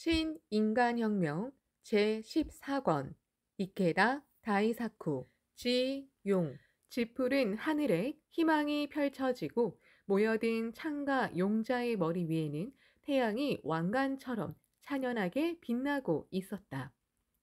신인간혁명 제14권 이케다 다이사쿠 지용 짙푸른 하늘에 희망이 펼쳐지고 모여든 창가 용자의 머리 위에는 태양이 왕관처럼 찬연하게 빛나고 있었다.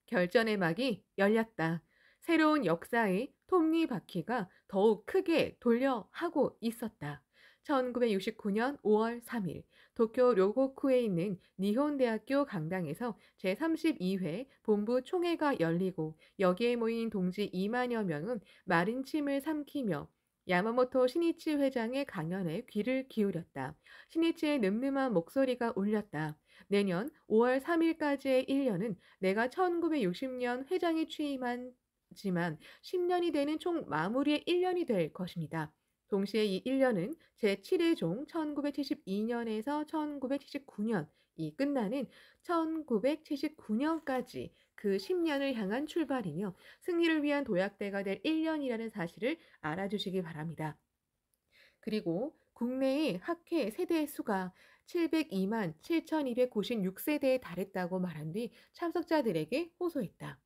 결전의 막이 열렸다. 새로운 역사의 톱니바퀴가 더욱 크게 돌려 하고 있었다. 1969년 5월 3일 도쿄 료고쿠에 있는 니혼대학교 강당에서 제32회 본부 총회가 열리고 여기에 모인 동지 2만여 명은 마른 침을 삼키며 야마모토 신이치 회장의 강연에 귀를 기울였다. 신이치의 늠름한 목소리가 울렸다. 내년 5월 3일까지의 1년은 내가 1960년 회장에 취임한 지만 10년이 되는 총 마무리의 1년이 될 것입니다. 동시에 이 1년은 제7회 종 1972년에서 1979년이 끝나는 1979년까지 그 10년을 향한 출발이며 승리를 위한 도약대가 될 1년이라는 사실을 알아주시기 바랍니다. 그리고 국내의 학회 세대 수가 702만 7,296세대에 달했다고 말한 뒤 참석자들에게 호소했다.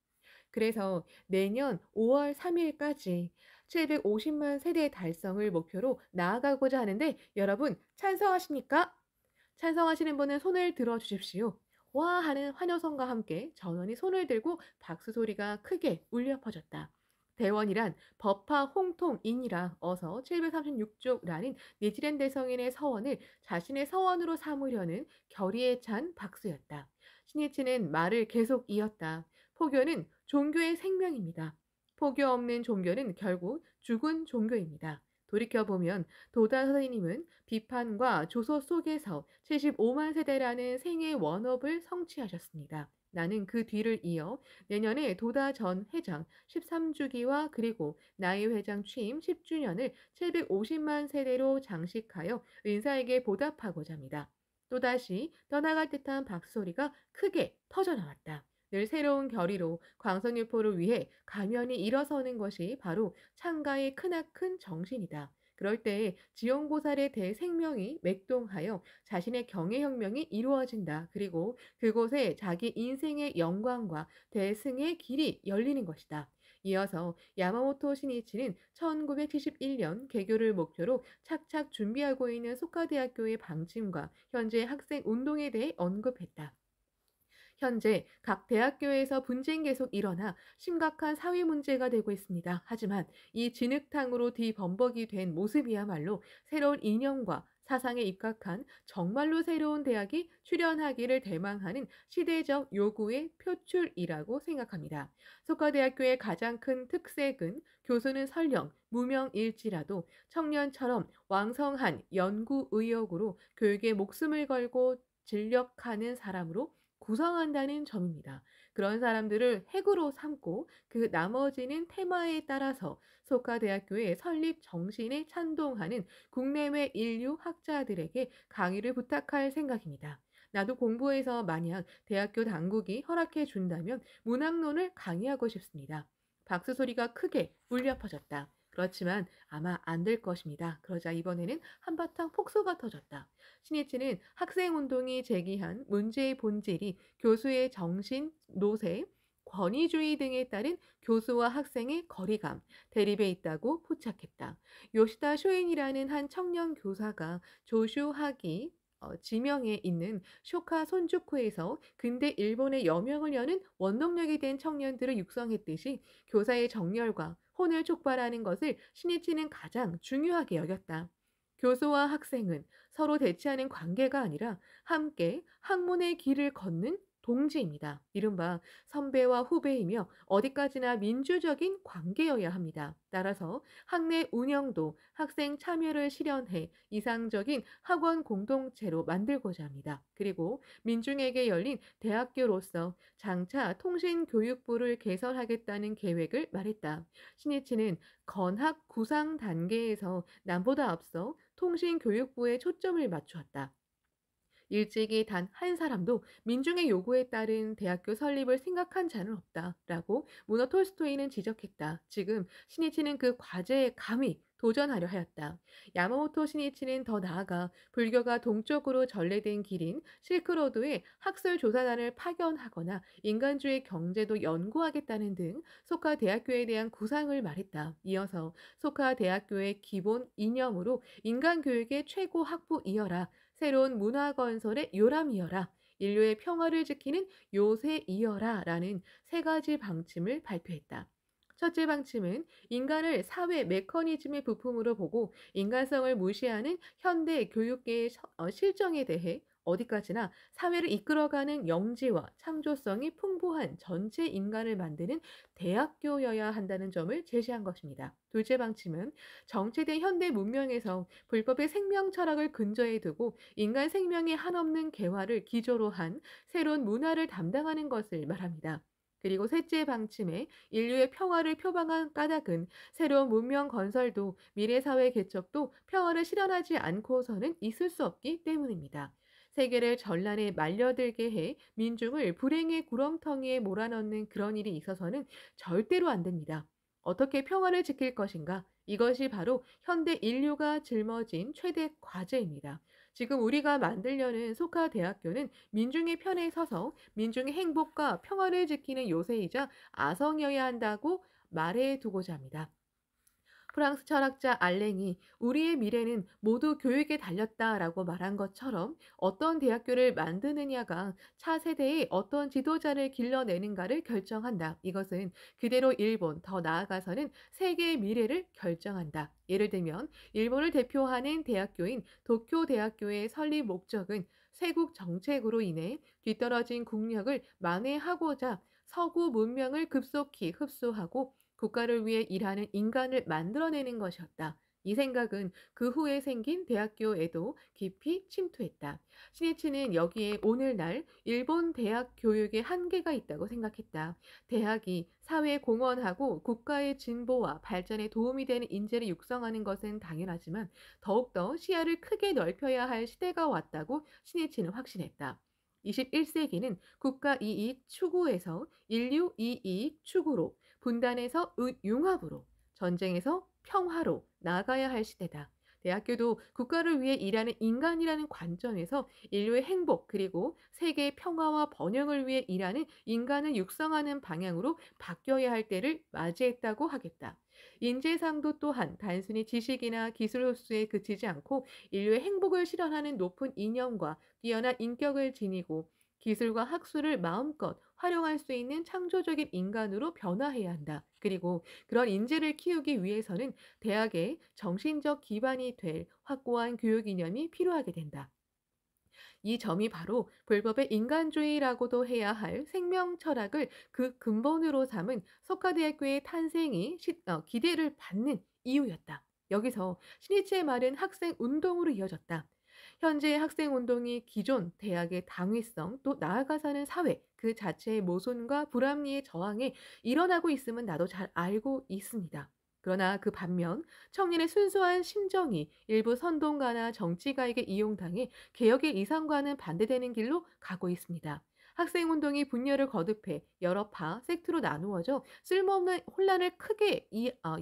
그래서 내년 5월 3일까지 750만 세대 달성을 목표로 나아가고자 하는데 여러분 찬성하십니까? 찬성하시는 분은 손을 들어 주십시오. 와 하는 환호성과 함께 전원이 손을 들고 박수 소리가 크게 울려 퍼졌다. 대원이란 법화 홍통인이라 어서 736쪽라는 뉴질랜드 성인의 서원을 자신의 서원으로 삼으려는 결의에 찬 박수였다. 신이치는 말을 계속 이었다. 포교는 종교의 생명입니다. 포교 없는 종교는 결국 죽은 종교입니다. 돌이켜보면 도다 선생님은 비판과 조소 속에서 75만 세대라는 생애 원업을 성취하셨습니다. 나는 그 뒤를 이어 내년에 도다 전 회장 13주기와 그리고 나이 회장 취임 10주년을 750만 세대로 장식하여 은사에게 보답하고자 합니다. 또다시 떠나갈 듯한 박소리가 크게 퍼져나왔다. 늘 새로운 결의로 광선유포를 위해 가면이 일어서는 것이 바로 창가의 크나큰 정신이다. 그럴 때 지용보살의 대생명이 맥동하여 자신의 경애혁명이 이루어진다. 그리고 그곳에 자기 인생의 영광과 대승의 길이 열리는 것이다. 이어서 야마모토 신이치는 1971년 개교를 목표로 착착 준비하고 있는 소카대학교의 방침과 현재 학생 운동에 대해 언급했다. 현재 각 대학교에서 분쟁 계속 일어나 심각한 사회 문제가 되고 있습니다. 하지만 이 진흙탕으로 뒤범벅이 된 모습이야말로 새로운 이념과 사상에 입각한 정말로 새로운 대학이 출현하기를 대망하는 시대적 요구의 표출이라고 생각합니다. 소카대학교의 가장 큰 특색은 교수는 설령 무명일지라도 청년처럼 왕성한 연구 의욕으로 교육에 목숨을 걸고 진력하는 사람으로 구성한다는 점입니다. 그런 사람들을 핵으로 삼고 그 나머지는 테마에 따라서 소카대학교의 설립 정신에 찬동하는 국내외 인류 학자들에게 강의를 부탁할 생각입니다. 나도 공부해서 만약 대학교 당국이 허락해 준다면 문학론을 강의하고 싶습니다. 박수 소리가 크게 울려 퍼졌다. 그렇지만 아마 안 될 것입니다. 그러자 이번에는 한바탕 폭소가 터졌다. 신이치는 학생운동이 제기한 문제의 본질이 교수의 정신, 노세, 권위주의 등에 따른 교수와 학생의 거리감, 대립에 있다고 포착했다. 요시다 쇼인이라는 한 청년 교사가 조슈하기 지명에 있는 쇼카 손주쿠에서 근대 일본의 여명을 여는 원동력이 된 청년들을 육성했듯이 교사의 정열과 혼을 촉발하는 것을 신이치는 가장 중요하게 여겼다. 교수와 학생은 서로 대치하는 관계가 아니라 함께 학문의 길을 걷는 동지입니다. 이른바 선배와 후배이며 어디까지나 민주적인 관계여야 합니다. 따라서 학내 운영도 학생 참여를 실현해 이상적인 학원 공동체로 만들고자 합니다. 그리고 민중에게 열린 대학교로서 장차 통신교육부를 개설하겠다는 계획을 말했다. 신이치는 건학 구상 단계에서 남보다 앞서 통신교육부에 초점을 맞추었다. 일찍이 단 한 사람도 민중의 요구에 따른 대학교 설립을 생각한 자는 없다라고 문어 톨스토이는 지적했다. 지금 신이치는 그 과제에 감히 도전하려 하였다. 야마모토 신이치는 더 나아가 불교가 동쪽으로 전래된 길인 실크로드에 학술 조사단을 파견하거나 인간주의 경제도 연구하겠다는 등 소카 대학교에 대한 구상을 말했다. 이어서 소카 대학교의 기본 이념으로 인간 교육의 최고 학부이어라, 새로운 문화 건설의 요람이어라, 인류의 평화를 지키는 요새이어라라는 세 가지 방침을 발표했다. 첫째 방침은 인간을 사회 메커니즘의 부품으로 보고 인간성을 무시하는 현대 교육계의 실정에 대해 어디까지나 사회를 이끌어가는 영지와 창조성이 풍부한 전체 인간을 만드는 대학교여야 한다는 점을 제시한 것입니다. 둘째 방침은 정체된 현대 문명에서 불법의 생명 철학을 근저에 두고 인간 생명의 한없는 개화를 기조로 한 새로운 문화를 담당하는 것을 말합니다. 그리고 셋째 방침에 인류의 평화를 표방한 까닭은 새로운 문명 건설도 미래 사회 개척도 평화를 실현하지 않고서는 있을 수 없기 때문입니다. 세계를 전란에 말려들게 해 민중을 불행의 구렁텅이에 몰아넣는 그런 일이 있어서는 절대로 안 됩니다. 어떻게 평화를 지킬 것인가? 이것이 바로 현대 인류가 짊어진 최대 과제입니다. 지금 우리가 만들려는 소카 대학교는 민중의 편에 서서 민중의 행복과 평화를 지키는 요새이자 아성이어야 한다고 말해 두고자 합니다. 프랑스 철학자 알랭이 우리의 미래는 모두 교육에 달렸다라고 말한 것처럼 어떤 대학교를 만드느냐가 차세대에 어떤 지도자를 길러내는가를 결정한다. 이것은 그대로 일본, 더 나아가서는 세계의 미래를 결정한다. 예를 들면 일본을 대표하는 대학교인 도쿄 대학교의 설립 목적은 쇄국 정책으로 인해 뒤떨어진 국력을 만회하고자 서구 문명을 급속히 흡수하고 국가를 위해 일하는 인간을 만들어내는 것이었다. 이 생각은 그 후에 생긴 대학교에도 깊이 침투했다. 시니치는 여기에 오늘날 일본 대학 교육의 한계가 있다고 생각했다. 대학이 사회에 공헌하고 국가의 진보와 발전에 도움이 되는 인재를 육성하는 것은 당연하지만 더욱더 시야를 크게 넓혀야 할 시대가 왔다고 시니치는 확신했다. 21세기는 국가 이익 추구에서 인류 이익 추구로, 분단에서 융합으로, 전쟁에서 평화로 나아가야 할 시대다. 대학교도 국가를 위해 일하는 인간이라는 관점에서 인류의 행복 그리고 세계의 평화와 번영을 위해 일하는 인간을 육성하는 방향으로 바뀌어야 할 때를 맞이했다고 하겠다. 인재상도 또한 단순히 지식이나 기술 흡수에 그치지 않고 인류의 행복을 실현하는 높은 이념과 뛰어난 인격을 지니고 기술과 학술을 마음껏 활용할 수 있는 창조적인 인간으로 변화해야 한다. 그리고 그런 인재를 키우기 위해서는 대학의 정신적 기반이 될 확고한 교육 이념이 필요하게 된다. 이 점이 바로 불법의 인간주의라고도 해야 할 생명 철학을 그 근본으로 삼은 석가대학교의 탄생이 기대를 받는 이유였다. 여기서 신이치의 말은 학생 운동으로 이어졌다. 현재 학생 운동이 기존 대학의 당위성 또 나아가서는 사회 그 자체의 모순과 불합리의 저항에 일어나고 있음은 나도 잘 알고 있습니다. 그러나 그 반면 청년의 순수한 심정이 일부 선동가나 정치가에게 이용당해 개혁의 이상과는 반대되는 길로 가고 있습니다. 학생운동이 분열을 거듭해 여러 파, 섹트로 나누어져 쓸모없는 혼란을 크게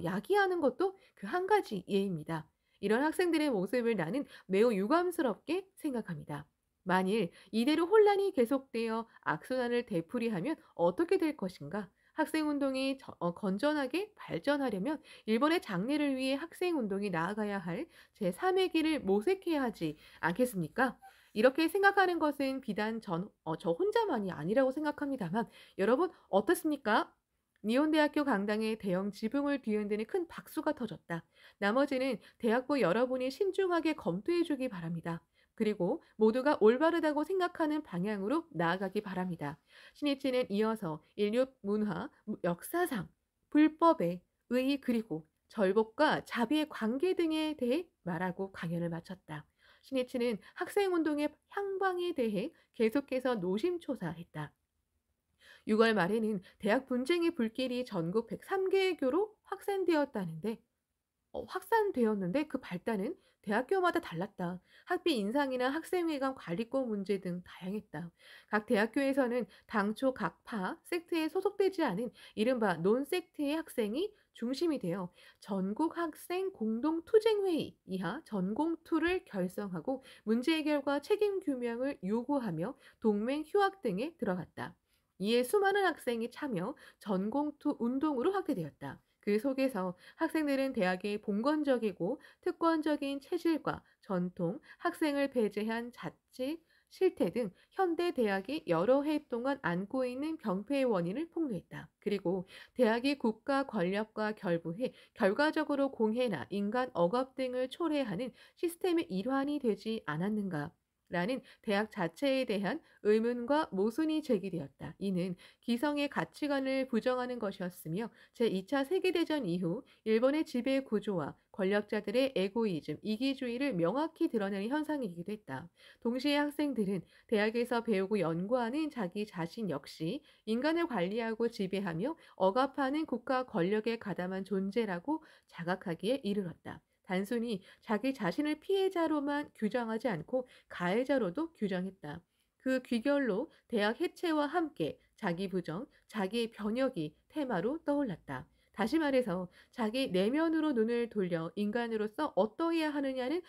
야기하는 것도 그 한 가지 예입니다. 이런 학생들의 모습을 나는 매우 유감스럽게 생각합니다. 만일 이대로 혼란이 계속되어 악순환을 되풀이하면 어떻게 될 것인가? 학생운동이 건전하게 발전하려면 일본의 장래를 위해 학생운동이 나아가야 할 제3의 길을 모색해야 하지 않겠습니까? 이렇게 생각하는 것은 비단 저 혼자만이 아니라고 생각합니다만 여러분 어떻습니까? 니온대학교 강당에 대형 지붕을 뒤흔드는 큰 박수가 터졌다. 나머지는 대학부 여러분이 신중하게 검토해 주기 바랍니다. 그리고 모두가 올바르다고 생각하는 방향으로 나아가기 바랍니다. 신이치는 이어서 인류 문화, 역사상, 불법의 의 그리고 절복과 자비의 관계 등에 대해 말하고 강연을 마쳤다. 신이치는 학생운동의 향방에 대해 계속해서 노심초사했다. 6월 말에는 대학 분쟁의 불길이 전국 103개의 교로 확산되었다는데 확산되었는데 그 발단은 대학교마다 달랐다. 학비 인상이나 학생회관 관리권 문제 등 다양했다. 각 대학교에서는 당초 각 파, 섹트에 소속되지 않은 이른바 논섹트의 학생이 중심이 되어 전국 학생 공동 투쟁회의 이하 전공투를 결성하고 문제 해결과 책임 규명을 요구하며 동맹 휴학 등에 들어갔다. 이에 수많은 학생이 참여 전공투 운동으로 확대되었다. 그 속에서 학생들은 대학의 봉건적이고 특권적인 체질과 전통, 학생을 배제한 자치, 실태 등 현대 대학이 여러 해 동안 안고 있는 병폐의 원인을 폭로했다. 그리고 대학이 국가 권력과 결부해 결과적으로 공해나 인간 억압 등을 초래하는 시스템의 일환이 되지 않았는가? 라는 대학 자체에 대한 의문과 모순이 제기되었다. 이는 기성의 가치관을 부정하는 것이었으며 제2차 세계대전 이후 일본의 지배 구조와 권력자들의 에고이즘, 이기주의를 명확히 드러내는 현상이기도 했다. 동시에 학생들은 대학에서 배우고 연구하는 자기 자신 역시 인간을 관리하고 지배하며 억압하는 국가 권력에 가담한 존재라고 자각하기에 이르렀다. 단순히 자기 자신을 피해자로만 규정하지 않고 가해자로도 규정했다. 그 귀결로 대학 해체와 함께 자기 부정, 자기의 변혁이 테마로 떠올랐다. 다시 말해서 자기 내면으로 눈을 돌려 인간으로서 어떠해야 하느냐는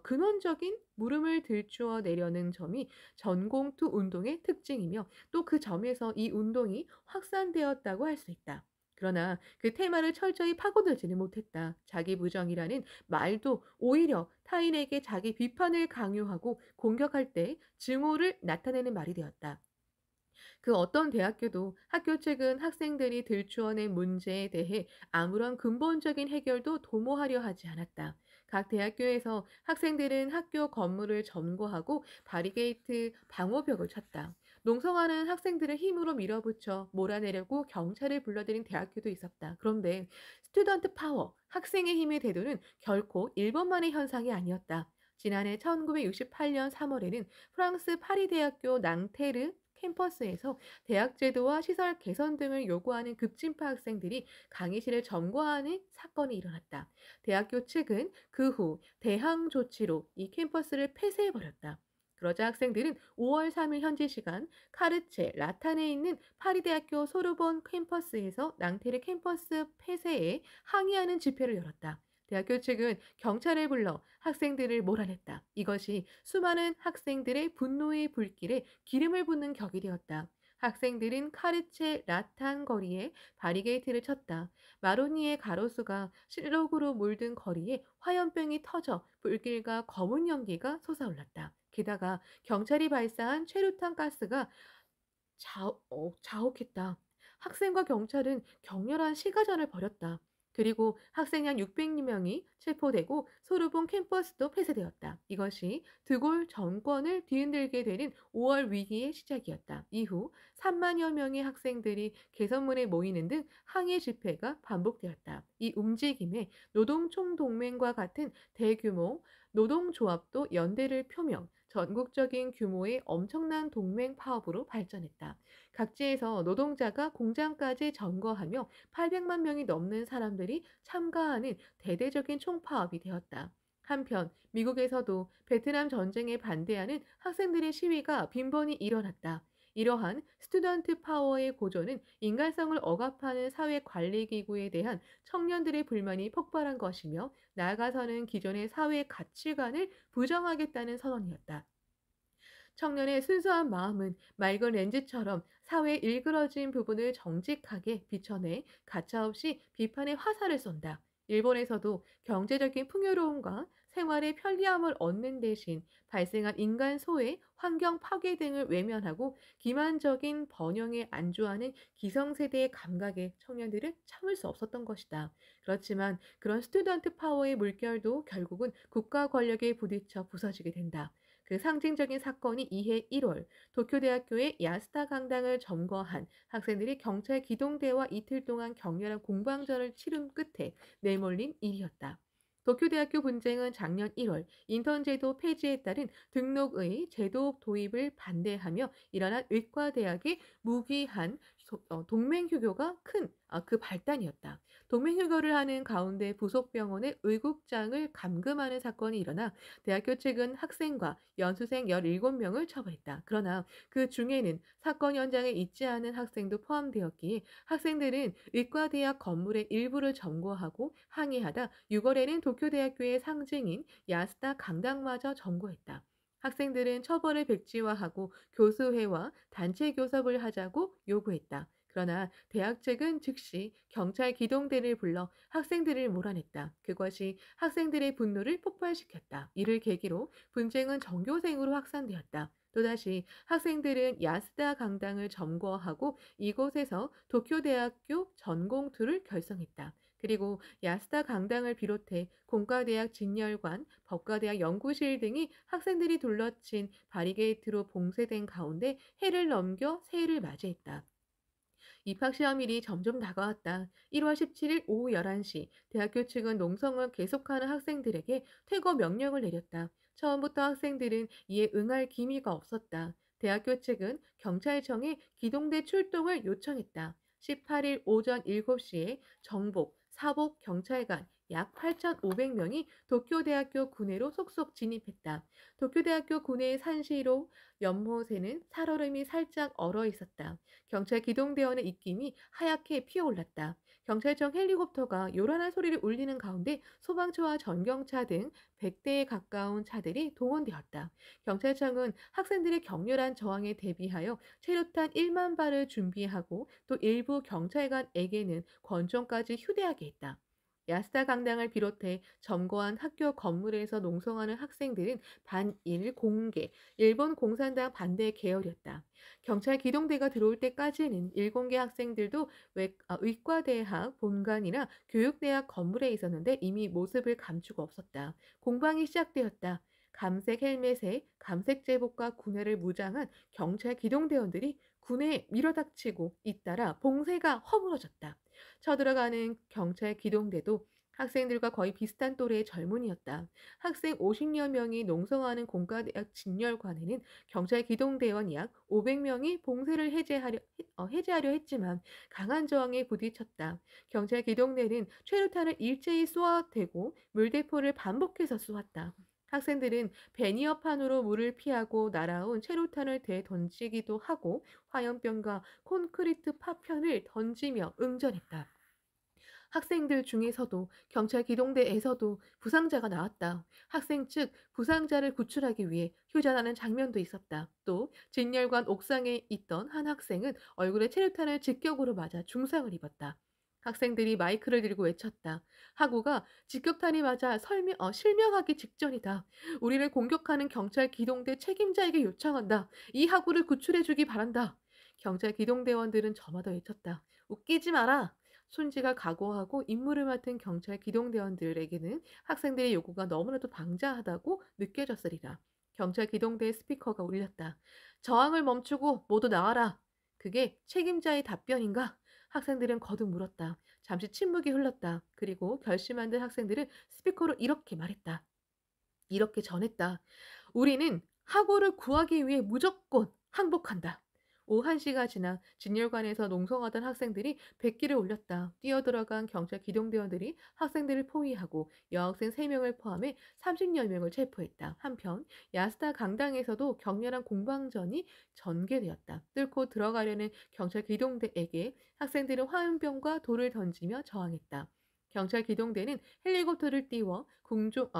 근원적인 물음을 들추어 내려는 점이 전공투 운동의 특징이며 또 그 점에서 이 운동이 확산되었다고 할 수 있다. 그러나 그 테마를 철저히 파고들지는 못했다. 자기 부정이라는 말도 오히려 타인에게 자기 비판을 강요하고 공격할 때 증오를 나타내는 말이 되었다. 그 어떤 대학교도 학교 측은 학생들이 들추어낸 문제에 대해 아무런 근본적인 해결도 도모하려 하지 않았다. 각 대학교에서 학생들은 학교 건물을 점거하고 바리게이트 방호벽을 쳤다. 농성하는 학생들을 힘으로 밀어붙여 몰아내려고 경찰을 불러들인 대학교도 있었다. 그런데 스튜던트 파워, 학생의 힘의 대도는 결코 일본만의 현상이 아니었다. 지난해 1968년 3월에는 프랑스 파리 대학교 낭테르 캠퍼스에서 대학 제도와 시설 개선 등을 요구하는 급진파 학생들이 강의실을 점거하는 사건이 일어났다. 대학교 측은 그 후 대항 조치로 이 캠퍼스를 폐쇄해버렸다. 그러자 학생들은 5월 3일 현지 시간 카르체 라탄에 있는 파리대학교 소르본 캠퍼스에서 낭테르 캠퍼스 폐쇄에 항의하는 집회를 열었다. 대학교 측은 경찰을 불러 학생들을 몰아냈다. 이것이 수많은 학생들의 분노의 불길에 기름을 붓는 격이 되었다. 학생들은 카르체 라탄 거리에 바리게이트를 쳤다. 마로니에 가로수가 실록으로 물든 거리에 화염병이 터져 불길과 검은 연기가 솟아올랐다. 게다가 경찰이 발사한 최루탄 가스가 자욱했다. 학생과 경찰은 격렬한 시가전을 벌였다. 그리고 학생이 한 600명이 체포되고 소르본 캠퍼스도 폐쇄되었다. 이것이 드골 정권을 뒤흔들게 되는 5월 위기의 시작이었다. 이후 3만여 명의 학생들이 개선문에 모이는 등 항의 집회가 반복되었다. 이 움직임에 노동총동맹과 같은 대규모 노동조합도 연대를 표명, 전국적인 규모의 엄청난 동맹 파업으로 발전했다. 각지에서 노동자가 공장까지 점거하며 800만 명이 넘는 사람들이 참가하는 대대적인 총파업이 되었다. 한편 미국에서도 베트남 전쟁에 반대하는 학생들의 시위가 빈번히 일어났다. 이러한 스튜던트 파워의 고조는 인간성을 억압하는 사회관리기구에 대한 청년들의 불만이 폭발한 것이며 나아가서는 기존의 사회 가치관을 부정하겠다는 선언이었다. 청년의 순수한 마음은 맑은 렌즈처럼 사회에 일그러진 부분을 정직하게 비춰내 가차없이 비판의 화살을 쏜다. 일본에서도 경제적인 풍요로움과 생활의 편리함을 얻는 대신 발생한 인간 소외, 환경 파괴 등을 외면하고 기만적인 번영에 안주하는 기성세대의 감각에 청년들은 참을 수 없었던 것이다. 그렇지만 그런 스튜던트 파워의 물결도 결국은 국가 권력에 부딪혀 부서지게 된다. 그 상징적인 사건이 이해 1월 도쿄대학교의 야스다 강당을 점거한 학생들이 경찰 기동대와 이틀 동안 격렬한 공방전을 치른 끝에 내몰린 일이었다. 도쿄대학교 분쟁은 작년 1월 인턴제도 폐지에 따른 등록의 제도 도입을 반대하며 일어난 의과대학의 무기한 동맹휴교가 큰 그 발단이었다. 동맹휴교를 하는 가운데 부속 병원의 의국장을 감금하는 사건이 일어나 대학교 측은 학생과 연수생 17명을 처벌했다. 그러나 그 중에는 사건 현장에 있지 않은 학생도 포함되었기에 학생들은 의과대학 건물의 일부를 점거하고 항의하다 6월에는 도쿄대학교의 상징인 야스다 강당마저 점거했다. 학생들은 처벌을 백지화하고 교수회와 단체 교섭을 하자고 요구했다. 그러나 대학 측은 즉시 경찰 기동대를 불러 학생들을 몰아냈다. 그것이 학생들의 분노를 폭발시켰다. 이를 계기로 분쟁은 전교생으로 확산되었다. 또다시 학생들은 야스다 강당을 점거하고 이곳에서 도쿄대학교 전공투를 결성했다. 그리고 야스다 강당을 비롯해 공과대학 진열관, 법과대학 연구실 등이 학생들이 둘러친 바리게이트로 봉쇄된 가운데 해를 넘겨 새해를 맞이했다. 입학시험일이 점점 다가왔다. 1월 17일 오후 11시 대학교 측은 농성을 계속하는 학생들에게 퇴거 명령을 내렸다. 처음부터 학생들은 이에 응할 기미가 없었다. 대학교 측은 경찰청에 기동대 출동을 요청했다. 18일 오전 7시에 정복, 사복 경찰관 약 8,500명이 도쿄대학교 구내로 속속 진입했다. 도쿄대학교 구내의 산시로 연못에는 살얼음이 살짝 얼어 있었다. 경찰 기동대원의 입김이 하얗게 피어올랐다. 경찰청 헬리콥터가 요란한 소리를 울리는 가운데 소방차와 전경차 등 100대에 가까운 차들이 동원되었다. 경찰청은 학생들의 격렬한 저항에 대비하여 체류탄 1만 발을 준비하고 또 일부 경찰관에게는 권총까지 휴대하게 했다. 야스다 강당을 비롯해 점거한 학교 건물에서 농성하는 학생들은 반일 공개, 일본 공산당 반대 계열이었다. 경찰 기동대가 들어올 때까지는 일공계 학생들도 의과대학 본관이나 교육대학 건물에 있었는데 이미 모습을 감추고 없었다. 공방이 시작되었다. 감색 헬멧에 감색 제복과 군해를 무장한 경찰 기동대원들이 군에 밀어닥치고 잇따라 봉쇄가 허물어졌다. 쳐들어가는 경찰 기동대도 학생들과 거의 비슷한 또래의 젊은이였다. 학생 50여 명이 농성하는 공과대학 진열관에는 경찰 기동대원 약 500명이 봉쇄를 해제하려 했지만 강한 저항에 부딪혔다. 경찰 기동대는 최루탄을 일제히 쏘아대고 물대포를 반복해서 쏘았다. 학생들은 베니어판으로 물을 피하고 날아온 최루탄을 되던지기도 하고 화염병과 콘크리트 파편을 던지며 응전했다. 학생들 중에서도 경찰 기동대에서도 부상자가 나왔다. 학생 측 부상자를 구출하기 위해 휴전하는 장면도 있었다. 또 진열관 옥상에 있던 한 학생은 얼굴에 체류탄을 직격으로 맞아 중상을 입었다. 학생들이 마이크를 들고 외쳤다. 하구가 직격탄이 맞아 실명하기 직전이다. 우리를 공격하는 경찰 기동대 책임자에게 요청한다. 이 하구를 구출해주기 바란다. 경찰 기동대원들은 저마다 외쳤다. 웃기지 마라. 순지가 각오하고 임무를 맡은 경찰 기동대원들에게는 학생들의 요구가 너무나도 방자하다고 느껴졌으리라. 경찰 기동대의 스피커가 울렸다. 저항을 멈추고 모두 나와라. 그게 책임자의 답변인가? 학생들은 거듭 물었다. 잠시 침묵이 흘렀다. 그리고 결심한 듯 학생들은 스피커로 이렇게 말했다. 이렇게 전했다. 우리는 학우를 구하기 위해 무조건 항복한다. 오후 1시가 지나 진열관에서 농성하던 학생들이 백기를 올렸다. 뛰어들어간 경찰 기동대원들이 학생들을 포위하고 여학생 3명을 포함해 30여 명을 체포했다. 한편 야스다 강당에서도 격렬한 공방전이 전개되었다. 뚫고 들어가려는 경찰 기동대에게 학생들은 화염병과 돌을 던지며 저항했다. 경찰 기동대는 헬리콥터를 띄워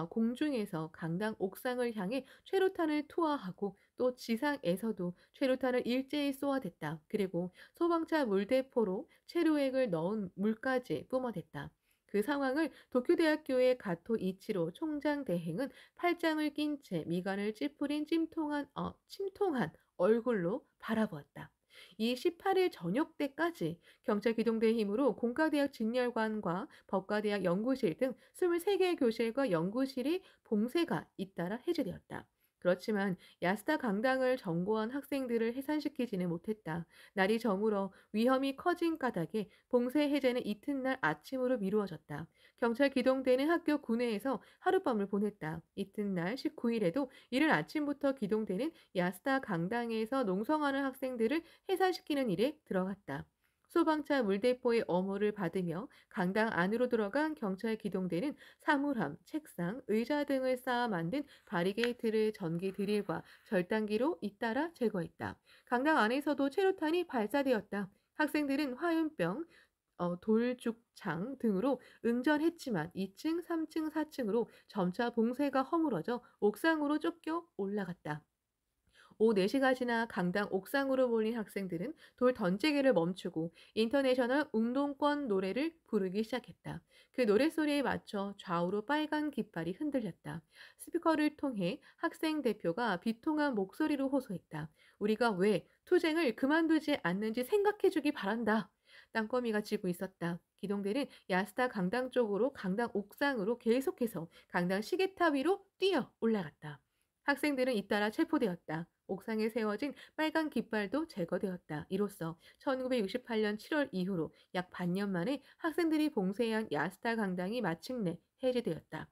공중에서 강당 옥상을 향해 최루탄을 투하하고 또 지상에서도 최루탄을 일제히 쏘아댔다. 그리고 소방차 물대포로 체류액을 넣은 물까지 뿜어댔다. 그 상황을 도쿄대학교의 가토 이치로 총장 대행은 팔짱을 낀 채 미간을 찌푸린 침통한 얼굴로 바라보았다. 이 18일 저녁 때까지 경찰 기동대 힘으로 공과대학 진열관과 법과대학 연구실 등 23개의 교실과 연구실이 봉쇄가 잇따라 해제되었다. 그렇지만 야스다 강당을 점거한 학생들을 해산시키지는 못했다. 날이 저물어 위험이 커진 까닭에 봉쇄 해제는 이튿날 아침으로 미루어졌다. 경찰 기동대는 학교 구내에서 하룻밤을 보냈다. 이튿날 19일에도 이른 아침부터 기동대는 야스다 강당에서 농성하는 학생들을 해산시키는 일에 들어갔다. 소방차 물대포의 엄호를 받으며 강당 안으로 들어간 경찰 기동대는 사물함, 책상, 의자 등을 쌓아 만든 바리게이트를 전기 드릴과 절단기로 잇따라 제거했다. 강당 안에서도 최루탄이 발사되었다. 학생들은 화염병, 돌죽창 등으로 응전했지만 2층, 3층, 4층으로 점차 봉쇄가 허물어져 옥상으로 쫓겨 올라갔다. 오후 4시가 지나 강당 옥상으로 몰린 학생들은 돌 던지기를 멈추고 인터내셔널 운동권 노래를 부르기 시작했다. 그 노랫소리에 맞춰 좌우로 빨간 깃발이 흔들렸다. 스피커를 통해 학생 대표가 비통한 목소리로 호소했다. 우리가 왜 투쟁을 그만두지 않는지 생각해주기 바란다. 땅거미가 지고 있었다. 기동대는 야스다 강당 쪽으로 강당 옥상으로 계속해서 강당 시계탑 위로 뛰어 올라갔다. 학생들은 잇따라 체포되었다. 옥상에 세워진 빨간 깃발도 제거되었다. 이로써 1968년 7월 이후로 약 반년 만에 학생들이 봉쇄한 야스타 강당이 마침내 해제되었다.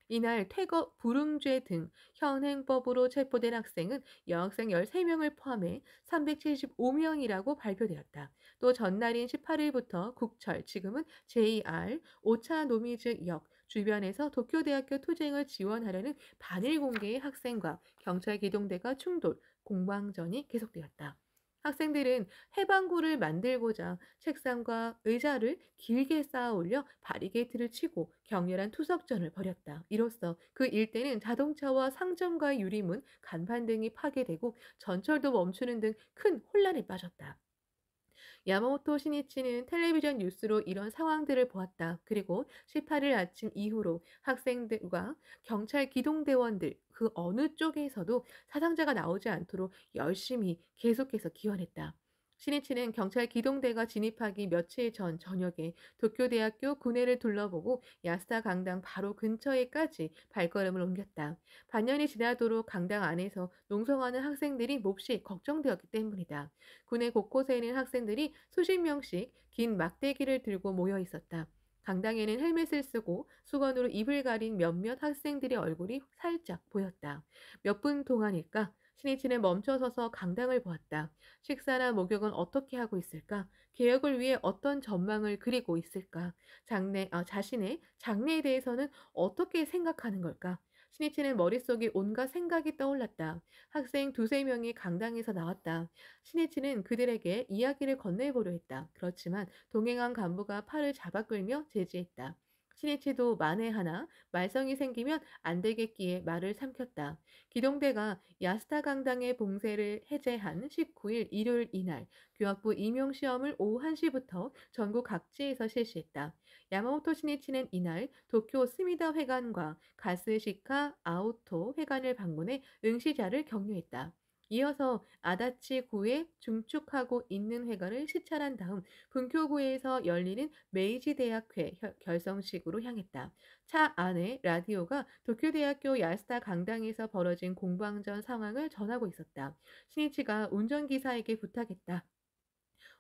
이날 퇴거 불응죄 등 현행법으로 체포된 학생은 여학생 13명을 포함해 375명이라고 발표되었다. 또 전날인 18일부터 국철, 지금은 JR, 오차노미즈역 주변에서 도쿄대학교 투쟁을 지원하려는 반일 공개의 학생과 경찰 기동대가 충돌, 공방전이 계속되었다. 학생들은 해방구를 만들고자 책상과 의자를 길게 쌓아 올려 바리게이트를 치고 격렬한 투석전을 벌였다. 이로써 그 일대는 자동차와 상점과의 유리문, 간판 등이 파괴되고 전철도 멈추는 등 큰 혼란에 빠졌다. 야마모토 시니치는 텔레비전 뉴스로 이런 상황들을 보았다. 그리고 18일 아침 이후로 학생들과 경찰 기동대원들 그 어느 쪽에서도 사상자가 나오지 않도록 열심히 계속해서 기원했다. 시니치는 경찰 기동대가 진입하기 며칠 전 저녁에 도쿄대학교 구내를 둘러보고 야스다 강당 바로 근처에까지 발걸음을 옮겼다. 반년이 지나도록 강당 안에서 농성하는 학생들이 몹시 걱정되었기 때문이다. 구내 곳곳에는 학생들이 수십 명씩 긴 막대기를 들고 모여 있었다. 강당에는 헬멧을 쓰고 수건으로 입을 가린 몇몇 학생들의 얼굴이 살짝 보였다. 몇 분 동안일까? 신이치는 멈춰서서 강당을 보았다. 식사나 목욕은 어떻게 하고 있을까? 개혁을 위해 어떤 전망을 그리고 있을까? 자신의 장래에 대해서는 어떻게 생각하는 걸까? 신이치는 머릿속에 온갖 생각이 떠올랐다. 학생 두세 명이 강당에서 나왔다. 신이치는 그들에게 이야기를 건네보려 했다. 그렇지만 동행한 간부가 팔을 잡아 끌며 제지했다. 신이치도 만에 하나 말썽이 생기면 안 되겠기에 말을 삼켰다. 기동대가 야스타 강당의 봉쇄를 해제한 19일 일요일 이날 교학부 임용시험을 오후 1시부터 전국 각지에서 실시했다. 야마모토 신이치는 이날 도쿄 스미다 회관과 가스시카 아오토 회관을 방문해 응시자를 격려했다. 이어서 아다치구에 중축하고 있는 회관을 시찰한 다음 분교구에서 열리는 메이지대학회 결성식으로 향했다. 차 안에 라디오가 도쿄대학교 야스다 강당에서 벌어진 공방전 상황을 전하고 있었다. 신이치가 운전기사에게 부탁했다.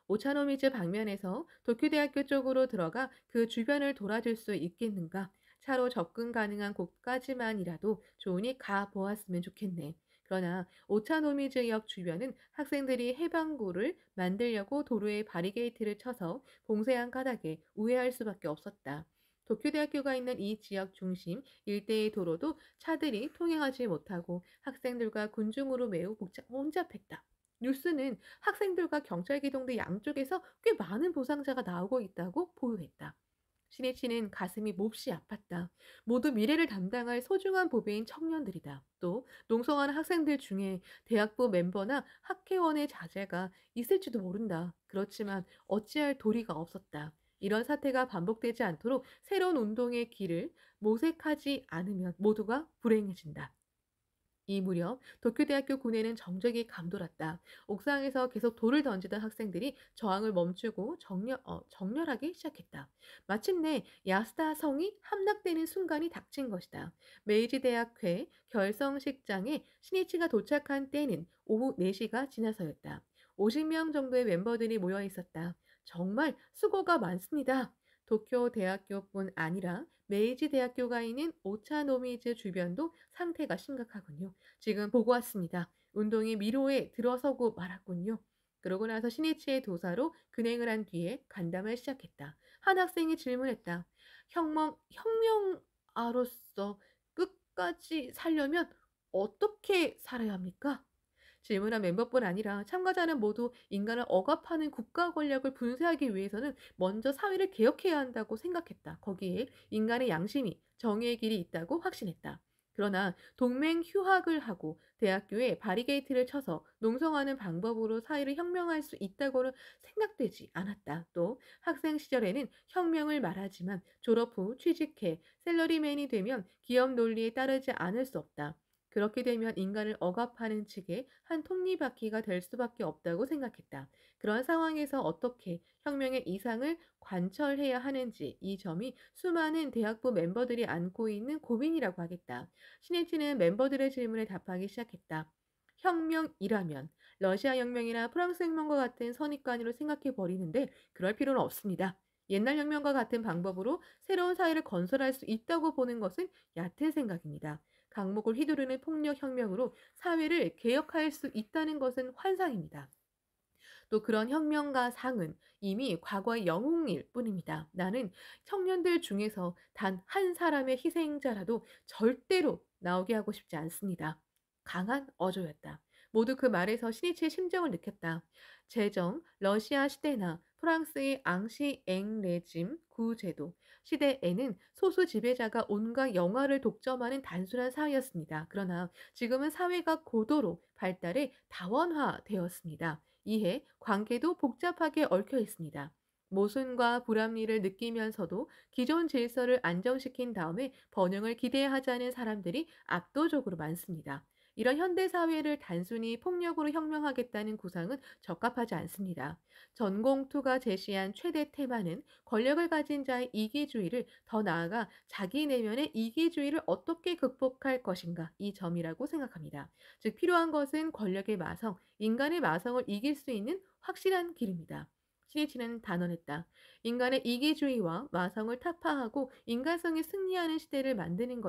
오차노미즈 방면에서 도쿄대학교 쪽으로 들어가 그 주변을 돌아줄 수 있겠는가? 차로 접근 가능한 곳까지만이라도 좋으니 가 보았으면 좋겠네. 그러나 오차노미즈역 주변은 학생들이 해방구를 만들려고 도로에 바리게이트를 쳐서 봉쇄한 까닭에 우회할 수밖에 없었다. 도쿄대학교가 있는 이 지역 중심 일대의 도로도 차들이 통행하지 못하고 학생들과 군중으로 매우 혼잡했다. 뉴스는 학생들과 경찰 기동대 양쪽에서 꽤 많은 부상자가 나오고 있다고 보도했다. 신혜치는 가슴이 몹시 아팠다. 모두 미래를 담당할 소중한 보배인 청년들이다. 또 농성하는 학생들 중에 대학부 멤버나 학회원의 자제가 있을지도 모른다. 그렇지만 어찌할 도리가 없었다. 이런 사태가 반복되지 않도록 새로운 운동의 길을 모색하지 않으면 모두가 불행해진다. 이 무렵 도쿄대학교 구내는 정적이 감돌았다. 옥상에서 계속 돌을 던지던 학생들이 저항을 멈추고 정렬하기 시작했다. 마침내 야스다 성이 함락되는 순간이 닥친 것이다. 메이지 대학회 결성식장에 신이치가 도착한 때는 오후 4시가 지나서였다. 50명 정도의 멤버들이 모여 있었다. 정말 수고가 많습니다. 도쿄 대학교뿐 아니라 메이지 대학교가 있는 오차노미즈 주변도 상태가 심각하군요. 지금 보고 왔습니다. 운동이 미로에 들어서고 말았군요. 그러고 나서 신이치의 도사로 근행을 한 뒤에 간담을 시작했다. 한 학생이 질문했다. 혁명아로서 끝까지 살려면 어떻게 살아야 합니까? 질문한 멤버뿐 아니라 참가자는 모두 인간을 억압하는 국가 권력을 분쇄하기 위해서는 먼저 사회를 개혁해야 한다고 생각했다. 거기에 인간의 양심이 정의의 길이 있다고 확신했다. 그러나 동맹 휴학을 하고 대학교에 바리게이트를 쳐서 농성하는 방법으로 사회를 혁명할 수 있다고는 생각되지 않았다. 또 학생 시절에는 혁명을 말하지만 졸업 후 취직해 셀러리맨이 되면 기업 논리에 따르지 않을 수 없다. 그렇게 되면 인간을 억압하는 측의 한 톱니바퀴가 될 수밖에 없다고 생각했다. 그런 상황에서 어떻게 혁명의 이상을 관철해야 하는지 이 점이 수많은 대학부 멤버들이 안고 있는 고민이라고 하겠다. 신이치는 멤버들의 질문에 답하기 시작했다. 혁명이라면 러시아 혁명이나 프랑스 혁명과 같은 선입관으로 생각해 버리는데 그럴 필요는 없습니다. 옛날 혁명과 같은 방법으로 새로운 사회를 건설할 수 있다고 보는 것은 얕은 생각입니다. 강목을 휘두르는 폭력혁명으로 사회를 개혁할 수 있다는 것은 환상입니다. 또 그런 혁명가 상은 이미 과거의 영웅일 뿐입니다. 나는 청년들 중에서 단 한 사람의 희생자라도 절대로 나오게 하고 싶지 않습니다. 강한 어조였다. 모두 그 말에서 신이치의 심정을 느꼈다. 제정, 러시아 시대나 프랑스의 앙시 앵레짐 구제도 시대에는 소수 지배자가 온갖 영화를 독점하는 단순한 사회였습니다. 그러나 지금은 사회가 고도로 발달해 다원화되었습니다. 이해, 관계도 복잡하게 얽혀 있습니다. 모순과 불합리를 느끼면서도 기존 질서를 안정시킨 다음에 번영을 기대하자는 사람들이 압도적으로 많습니다. 이런 현대 사회를 단순히 폭력으로 혁명하겠다는 구상은 적합하지 않습니다. 전공투가 제시한 최대 테마는 권력을 가진 자의 이기주의를 더 나아가 자기 내면의 이기주의를 어떻게 극복할 것인가 이 점이라고 생각합니다. 즉 필요한 것은 권력의 마성, 인간의 마성을 이길 수 있는 확실한 길입니다. 시니치는 단언했다. 인간의 이기주의와 마성을 타파하고 인간성이 승리하는 시대를 만드는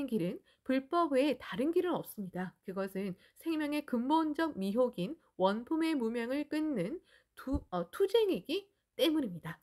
길은 불법 외에 다른 길은 없습니다. 그것은 생명의 근본적 미혹인 원품의 무명을 끊는 투쟁이기 때문입니다.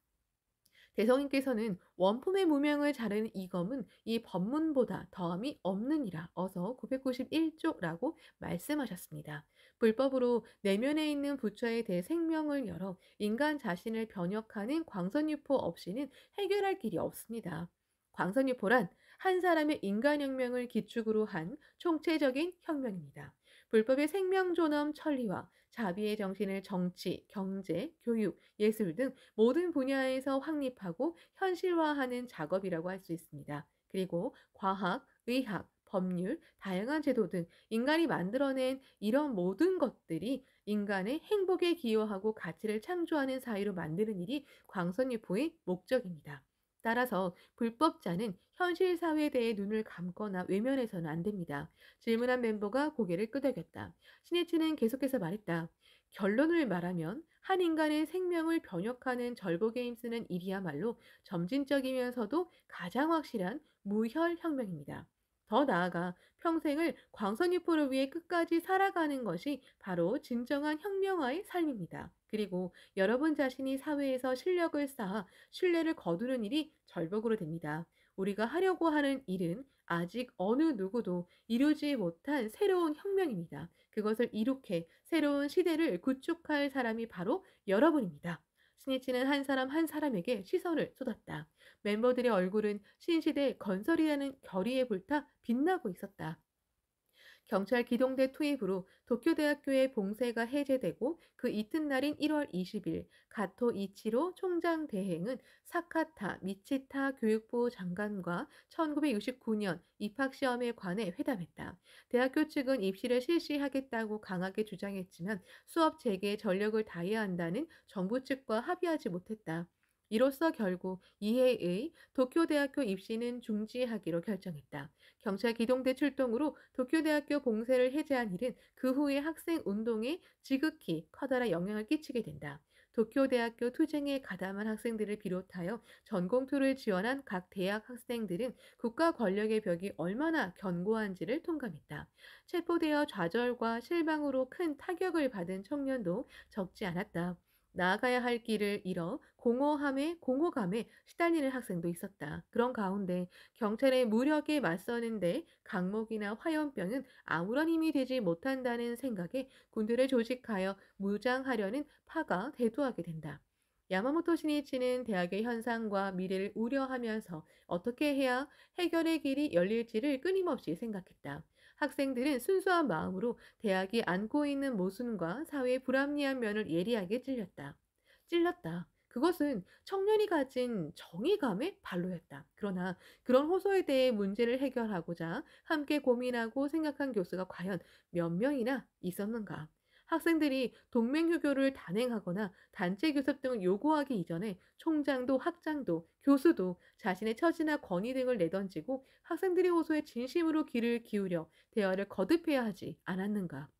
대성인께서는 원품의 무명을 자르는 이 검은 이 법문보다 더함이 없느니라 어서 991쪽라고 말씀하셨습니다. 불법으로 내면에 있는 부처에 대해 생명을 열어 인간 자신을 변혁하는 광선유포 없이는 해결할 길이 없습니다. 광선유포란 한 사람의 인간혁명을 기축으로 한 총체적인 혁명입니다. 불법의 생명존엄 천리와 자비의 정신을 정치, 경제, 교육, 예술 등 모든 분야에서 확립하고 현실화하는 작업이라고 할 수 있습니다. 그리고 과학, 의학, 법률, 다양한 제도 등 인간이 만들어낸 이런 모든 것들이 인간의 행복에 기여하고 가치를 창조하는 사회로 만드는 일이 광선유포의 목적입니다. 따라서 불법자는 현실 사회에 대해 눈을 감거나 외면해서는 안 됩니다. 질문한 멤버가 고개를 끄덕였다. 신이치는 계속해서 말했다. 결론을 말하면 한 인간의 생명을 변혁하는 절복에 힘쓰는 일이야말로 점진적이면서도 가장 확실한 무혈혁명입니다. 더 나아가 평생을 광선유포를 위해 끝까지 살아가는 것이 바로 진정한 혁명화의 삶입니다. 그리고 여러분 자신이 사회에서 실력을 쌓아 신뢰를 거두는 일이 절복으로 됩니다. 우리가 하려고 하는 일은 아직 어느 누구도 이루지 못한 새로운 혁명입니다. 그것을 이룩해 새로운 시대를 구축할 사람이 바로 여러분입니다. 스니치는 한 사람 한 사람에게 시선을 쏟았다. 멤버들의 얼굴은 신시대 건설이라는 결의에 불타 빛나고 있었다. 경찰 기동대 투입으로 도쿄대학교의 봉쇄가 해제되고 그 이튿날인 1월 20일 가토 이치로 총장 대행은 사카타 미치타 교육부 장관과 1969년 입학시험에 관해 회담했다. 대학교 측은 입시를 실시하겠다고 강하게 주장했지만 수업 재개에 전력을 다해야 한다는 정부 측과 합의하지 못했다. 이로써 결국 이해의 도쿄대학교 입시는 중지하기로 결정했다. 경찰 기동대 출동으로 도쿄대학교 봉쇄를 해제한 일은 그 후의 학생 운동에 지극히 커다란 영향을 끼치게 된다. 도쿄대학교 투쟁에 가담한 학생들을 비롯하여 전공투를 지원한 각 대학 학생들은 국가 권력의 벽이 얼마나 견고한지를 통감했다. 체포되어 좌절과 실망으로 큰 타격을 받은 청년도 적지 않았다. 나아가야 할 길을 잃어 공허감에 시달리는 학생도 있었다. 그런 가운데 경찰의 무력에 맞서는데 강목이나 화염병은 아무런 힘이 되지 못한다는 생각에 군대를 조직하여 무장하려는 파가 대두하게 된다. 야마모토 신이치는 대학의 현상과 미래를 우려하면서 어떻게 해야 해결의 길이 열릴지를 끊임없이 생각했다. 학생들은 순수한 마음으로 대학이 안고 있는 모순과 사회의 불합리한 면을 예리하게 찔렀다. 그것은 청년이 가진 정의감의 발로였다. 그러나 그런 호소에 대해 문제를 해결하고자 함께 고민하고 생각한 교수가 과연 몇 명이나 있었는가? 학생들이 동맹휴교를 단행하거나 단체 교섭 등을 요구하기 이전에 총장도 학장도 교수도 자신의 처지나 권위 등을 내던지고 학생들의 호소에 진심으로 귀를 기울여 대화를 거듭해야 하지 않았는가?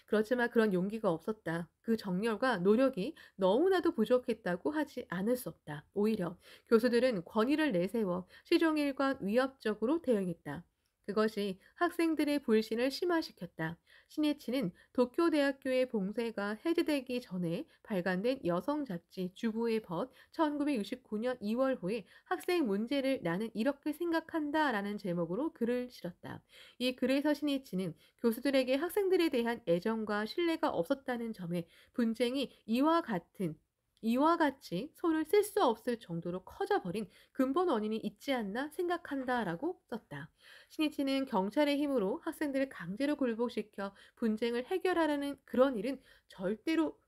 그렇지만 그런 용기가 없었다. 그 정열과 노력이 너무나도 부족했다고 하지 않을 수 없다. 오히려 교수들은 권위를 내세워 시종일관 위협적으로 대응했다. 그것이 학생들의 불신을 심화시켰다. 신해치는 도쿄대학교의 봉쇄가 해제되기 전에 발간된 여성 잡지 주부의 벗 1969년 2월호에 학생 문제를 나는 이렇게 생각한다라는 제목으로 글을 실었다. 이 글에서 신해치는 교수들에게 학생들에 대한 애정과 신뢰가 없었다는 점에 분쟁이 이와 같이 손을 쓸 수 없을 정도로 커져버린 근본 원인이 있지 않나 생각한다라고 썼다. 신이치는 경찰의 힘으로 학생들을 강제로 굴복시켜 분쟁을 해결하려는 그런 일은 절대로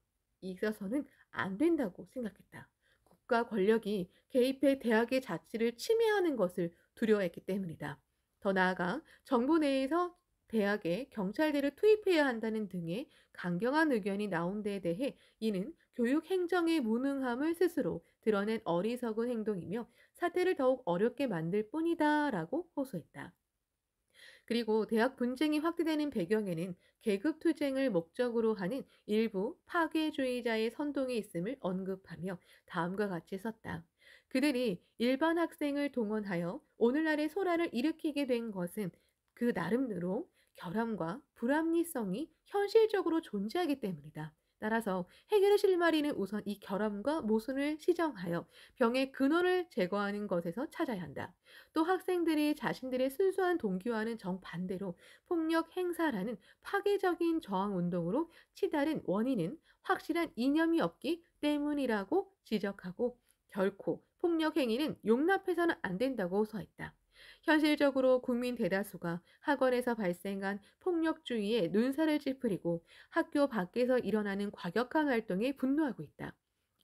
있어서는 안 된다고 생각했다. 국가 권력이 개입해 대학의 자치를 침해하는 것을 두려워했기 때문이다. 더 나아가 정부 내에서 대학에 경찰대를 투입해야 한다는 등의 강경한 의견이 나온 데에 대해 이는 교육 행정의 무능함을 스스로 드러낸 어리석은 행동이며 사태를 더욱 어렵게 만들 뿐이다라고 호소했다. 그리고 대학 분쟁이 확대되는 배경에는 계급 투쟁을 목적으로 하는 일부 파괴주의자의 선동이 있음을 언급하며 다음과 같이 썼다. 그들이 일반 학생을 동원하여 오늘날의 소란을 일으키게 된 것은 그 나름대로 결함과 불합리성이 현실적으로 존재하기 때문이다. 따라서 해결의 실마리는 우선 이 결함과 모순을 시정하여 병의 근원을 제거하는 것에서 찾아야 한다. 또 학생들이 자신들의 순수한 동기와는 정반대로 폭력 행사라는 파괴적인 저항 운동으로 치달은 원인은 확실한 이념이 없기 때문이라고 지적하고 결코 폭력 행위는 용납해서는 안 된다고 호소했다. 현실적으로 국민 대다수가 학원에서 발생한 폭력주의에 눈살을 찌푸리고 학교 밖에서 일어나는 과격한 활동에 분노하고 있다.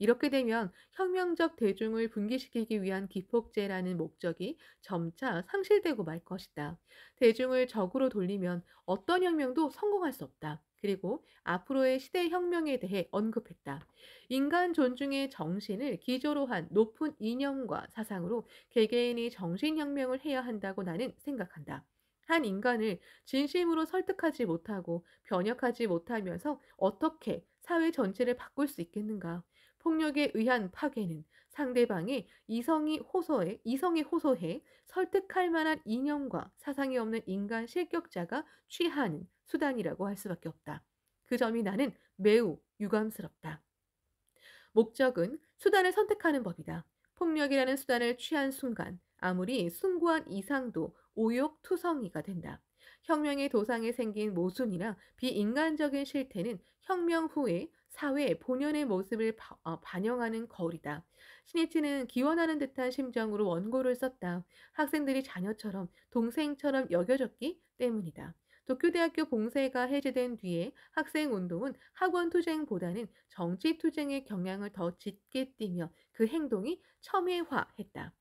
이렇게 되면 혁명적 대중을 분기시키기 위한 기폭제라는 목적이 점차 상실되고 말 것이다. 대중을 적으로 돌리면 어떤 혁명도 성공할 수 없다. 그리고 앞으로의 시대 혁명에 대해 언급했다. 인간 존중의 정신을 기조로 한 높은 이념과 사상으로 개개인이 정신혁명을 해야 한다고 나는 생각한다. 한 인간을 진심으로 설득하지 못하고 변혁하지 못하면서 어떻게 사회 전체를 바꿀 수 있겠는가? 폭력에 의한 파괴는 상대방의 이성이 호소해 설득할 만한 이념과 사상이 없는 인간 실격자가 취하는 수단이라고 할 수밖에 없다. 그 점이 나는 매우 유감스럽다. 목적은 수단을 선택하는 법이다. 폭력이라는 수단을 취한 순간 아무리 숭고한 이상도 오욕투성이가 된다. 혁명의 도상에 생긴 모순이나 비인간적인 실태는 혁명 후에 사회 본연의 모습을 반영하는 거울이다. 신이치는 기원하는 듯한 심정으로 원고를 썼다. 학생들이 자녀처럼 동생처럼 여겨졌기 때문이다. 도쿄대학교 봉쇄가 해제된 뒤에 학생운동은 학원투쟁보다는 정치투쟁의 경향을 더 짙게 띠며 그 행동이 첨예화했다.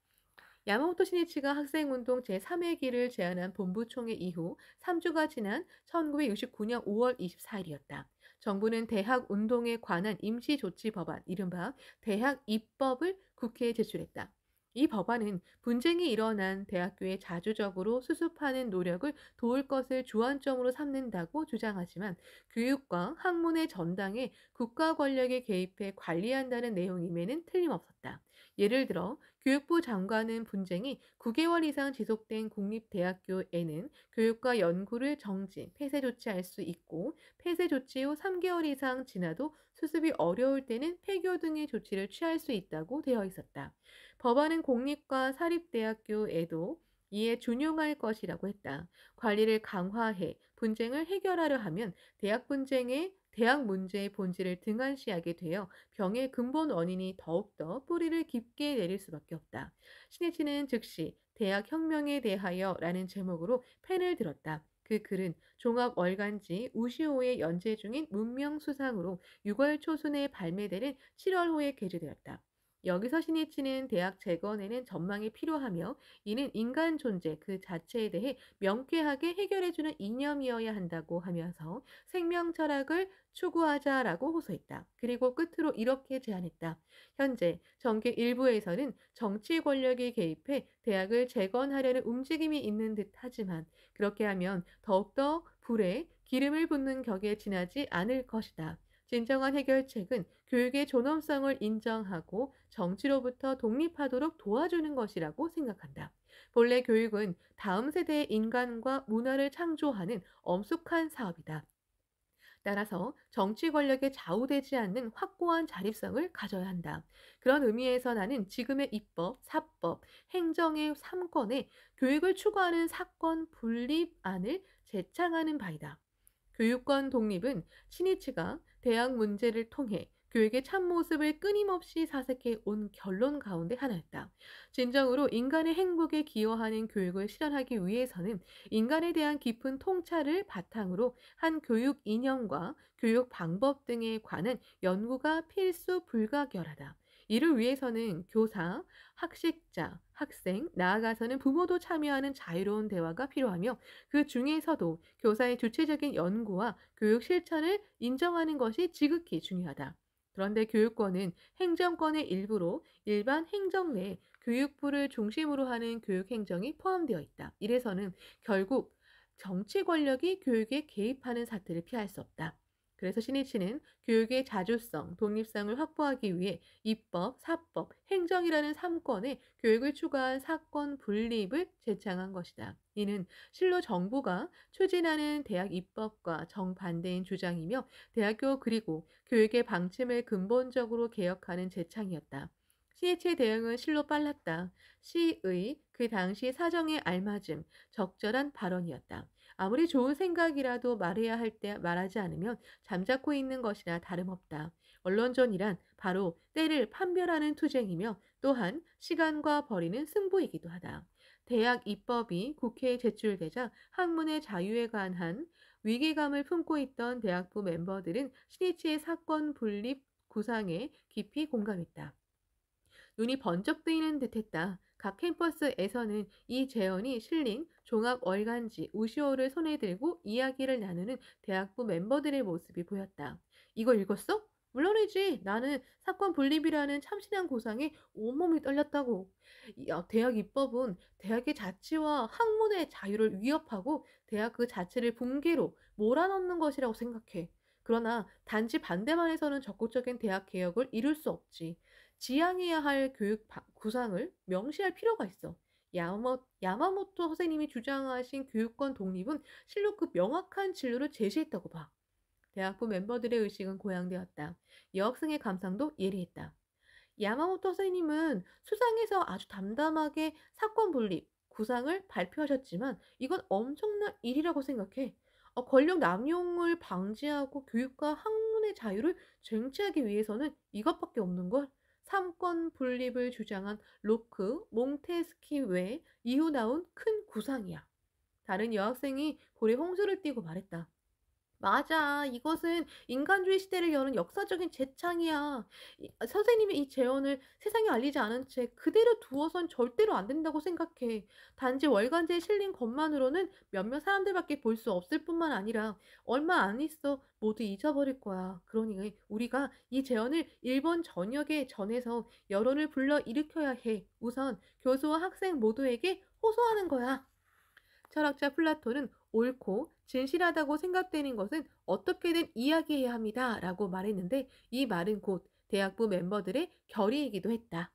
야마모토 시니치가 학생운동 제3회기를 제안한 본부총회 이후 3주가 지난 1969년 5월 24일이었다. 정부는 대학 운동에 관한 임시조치법안, 이른바 대학 입법을 국회에 제출했다. 이 법안은 분쟁이 일어난 대학교에 자주적으로 수습하는 노력을 도울 것을 주안점으로 삼는다고 주장하지만 교육과 학문의 전당에 국가 권력이 개입해 관리한다는 내용임에는 틀림없었다. 예를 들어 교육부 장관은 분쟁이 9개월 이상 지속된 국립대학교에는 교육과 연구를 정지, 폐쇄 조치할 수 있고 폐쇄 조치 후 3개월 이상 지나도 수습이 어려울 때는 폐교 등의 조치를 취할 수 있다고 되어 있었다. 법안은 공립과 사립대학교에도 이에 준용할 것이라고 했다. 관리를 강화해 분쟁을 해결하려 하면 대학 문제의 본질을 등한시하게 되어 병의 근본 원인이 더욱더 뿌리를 깊게 내릴 수밖에 없다. 신혜진은 즉시 대학 혁명에 대하여라는 제목으로 펜을 들었다. 그 글은 종합 월간지 우시오에 연재 중인 문명수상으로 6월 초순에 발매되는 7월호에 게재되었다. 여기서 신이치는 대학 재건에는 전망이 필요하며 이는 인간 존재 그 자체에 대해 명쾌하게 해결해주는 이념이어야 한다고 하면서 생명 철학을 추구하자라고 호소했다. 그리고 끝으로 이렇게 제안했다. 현재 정계 일부에서는 정치 권력이 개입해 대학을 재건하려는 움직임이 있는 듯 하지만 그렇게 하면 더욱더 불에 기름을 붓는 격에 지나지 않을 것이다. 진정한 해결책은 교육의 존엄성을 인정하고 정치로부터 독립하도록 도와주는 것이라고 생각한다. 본래 교육은 다음 세대의 인간과 문화를 창조하는 엄숙한 사업이다. 따라서 정치 권력에 좌우되지 않는 확고한 자립성을 가져야 한다. 그런 의미에서 나는 지금의 입법, 사법, 행정의 3권에 교육을 추구하는 사건 분립안을 제창하는 바이다. 교육권 독립은 시니치가 대학 문제를 통해 교육의 참모습을 끊임없이 사색해 온 결론 가운데 하나였다. 진정으로 인간의 행복에 기여하는 교육을 실현하기 위해서는 인간에 대한 깊은 통찰을 바탕으로 한 교육 이념과 교육 방법 등에 관한 연구가 필수 불가결하다. 이를 위해서는 교사, 학식자, 학생, 나아가서는 부모도 참여하는 자유로운 대화가 필요하며 그 중에서도 교사의 주체적인 연구와 교육 실천을 인정하는 것이 지극히 중요하다. 그런데 교육권은 행정권의 일부로 일반 행정 내 교육부를 중심으로 하는 교육 행정이 포함되어 있다. 이래서는 결국 정치 권력이 교육에 개입하는 사태를 피할 수 없다. 그래서 신이치는 교육의 자주성, 독립성을 확보하기 위해 입법, 사법, 행정이라는 3권의 교육을 추구한 사건 분립을 제창한 것이다. 이는 실로 정부가 추진하는 대학 입법과 정반대인 주장이며 대학교 그리고 교육의 방침을 근본적으로 개혁하는 제창이었다. 시의치의 대응은 실로 빨랐다. 시의 그 당시 사정에 알맞음, 적절한 발언이었다. 아무리 좋은 생각이라도 말해야 할 때 말하지 않으면 잠자코 있는 것이나 다름없다. 언론전이란 바로 때를 판별하는 투쟁이며 또한 시간과 벌이는 승부이기도 하다. 대학 입법이 국회에 제출되자 학문의 자유에 관한 위기감을 품고 있던 대학부 멤버들은 신이치의 사건 분립 구상에 깊이 공감했다. 눈이 번쩍 뜨이는 듯했다. 각 캠퍼스에서는 이 재현이 실린 종합 월간지 우시오를 손에 들고 이야기를 나누는 대학부 멤버들의 모습이 보였다. 이거 읽었어? 물론이지. 나는 사건 분립이라는 참신한 구상에 온몸이 떨렸다고. 대학 입법은 대학의 자치와 학문의 자유를 위협하고 대학 그 자체를 붕괴로 몰아넣는 것이라고 생각해. 그러나 단지 반대만 해서는 적극적인 대학 개혁을 이룰 수 없지. 지향해야 할 구상을 명시할 필요가 있어. 야마모토 선생님이 주장하신 교육권 독립은 실로 그 명확한 진로를 제시했다고 봐. 대학부 멤버들의 의식은 고양되었다. 여학생의 감상도 예리했다. 야마모토 선생님은 수상에서 아주 담담하게 사건 분립, 구상을 발표하셨지만 이건 엄청난 일이라고 생각해. 권력 남용을 방지하고 교육과 학문의 자유를 쟁취하기 위해서는 이것밖에 없는 걸. 삼권 분립을 주장한 로크, 몽테스키 외 이후 나온 큰 구상이야. 다른 여학생이 볼에 홍수를 띠고 말했다. 맞아. 이것은 인간주의 시대를 여는 역사적인 재창이야. 선생님의 이 재현을 세상에 알리지 않은 채 그대로 두어선 절대로 안 된다고 생각해. 단지 월간지에 실린 것만으로는 몇몇 사람들밖에 볼 수 없을 뿐만 아니라 얼마 안 있어 모두 잊어버릴 거야. 그러니 우리가 이 재현을 일본 전역에 전해서 여론을 불러 일으켜야 해. 우선 교수와 학생 모두에게 호소하는 거야. 철학자 플라톤은 옳고 진실하다고 생각되는 것은 어떻게든 이야기해야 합니다. 라고 말했는데 이 말은 곧 대학부 멤버들의 결의이기도 했다.